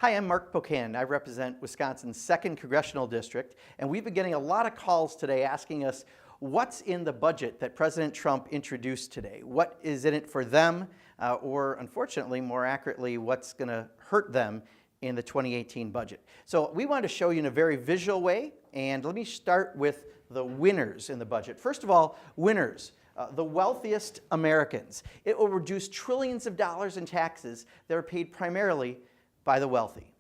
Hi, I'm Mark Pocan. I represent Wisconsin's 2nd Congressional District, and we've been getting a lot of calls today asking us what's in the budget that President Trump introduced today. What is in it for them, or unfortunately, more accurately, what's going to hurt them in the 2018 budget. So we wanted to show you in a very visual way, and let me start with the winners in the budget. First of all, winners. The wealthiest Americans. It will reduce trillions of dollars in taxes that are paid primarily by the wealthy.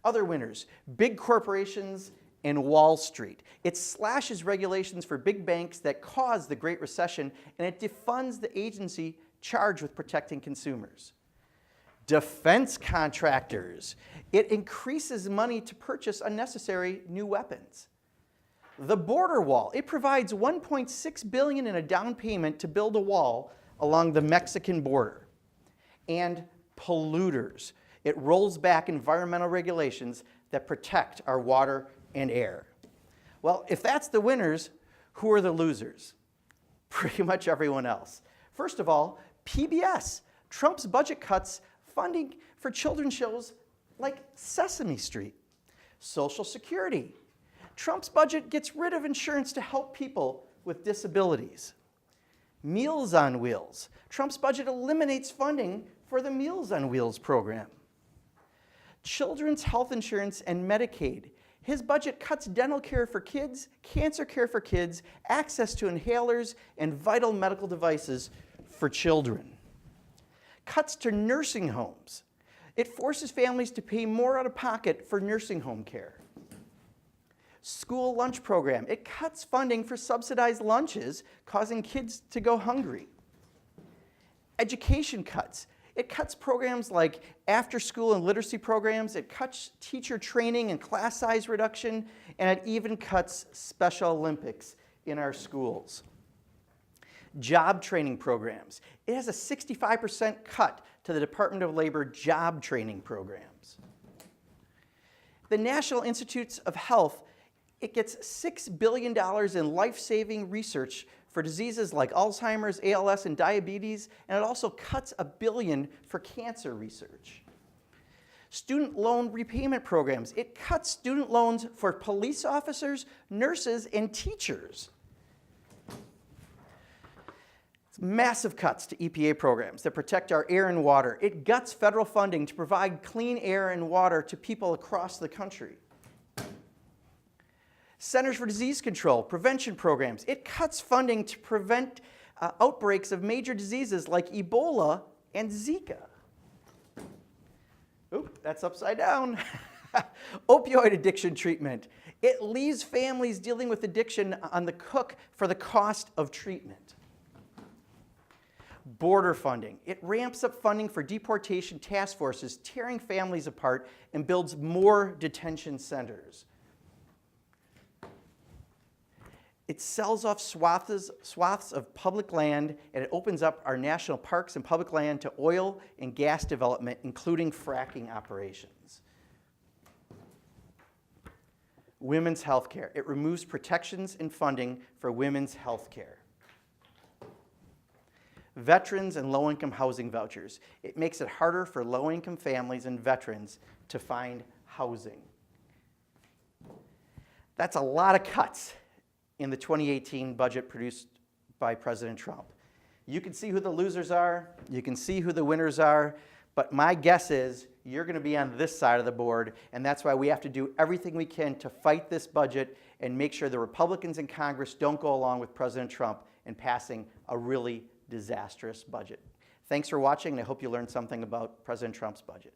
Other winners, big corporations and Wall Street. It slashes regulations for big banks that caused the Great Recession, and it defunds the agency charged with protecting consumers. Defense contractors. It increases money to purchase unnecessary new weapons. The border wall. It provides $1.6 billion in a down payment to build a wall along the Mexican border. And polluters. It rolls back environmental regulations that protect our water and air. Well, if that's the winners, who are the losers? Pretty much everyone else. First of all, PBS. Trump's budget cuts funding for children's shows like Sesame Street. Social Security. Trump's budget gets rid of insurance to help people with disabilities. Meals on Wheels. Trump's budget eliminates funding for the Meals on Wheels program. Children's health insurance and Medicaid. His budget cuts dental care for kids, cancer care for kids, access to inhalers, and vital medical devices for children. Cuts to nursing homes. It forces families to pay more out of pocket for nursing home care. School lunch program. It cuts funding for subsidized lunches, causing kids to go hungry. Education cuts. It cuts programs like after-school and literacy programs. It cuts teacher training and class size reduction, and it even cuts Special Olympics in our schools. Job training programs. It has a 65% cut to the Department of Labor job training programs. The National Institutes of Health, it gets $6 billion in life-saving research for diseases like Alzheimer's, ALS, and diabetes, and it also cuts $1 billion for cancer research. Student loan repayment programs. It cuts student loans for police officers, nurses, and teachers. It's massive cuts to EPA programs that protect our air and water. It guts federal funding to provide clean air and water to people across the country. Centers for Disease Control, prevention programs. It cuts funding to prevent outbreaks of major diseases like Ebola and Zika. Oop, that's upside down. Opioid addiction treatment. It leaves families dealing with addiction on the hook for the cost of treatment. Border funding. It ramps up funding for deportation task forces, tearing families apart, and builds more detention centers. It sells off swaths of public land, and it opens up our national parks and public land to oil and gas development, including fracking operations. Women's health care. It removes protections and funding for women's health care. Veterans and low-income housing vouchers. It makes it harder for low-income families and veterans to find housing. That's a lot of cuts in the 2018 budget produced by President Trump. You can see who the losers are, you can see who the winners are, but my guess is you're going to be on this side of the board, and that's why we have to do everything we can to fight this budget and make sure the Republicans in Congress don't go along with President Trump in passing a really disastrous budget. Thanks for watching, and I hope you learned something about President Trump's budget.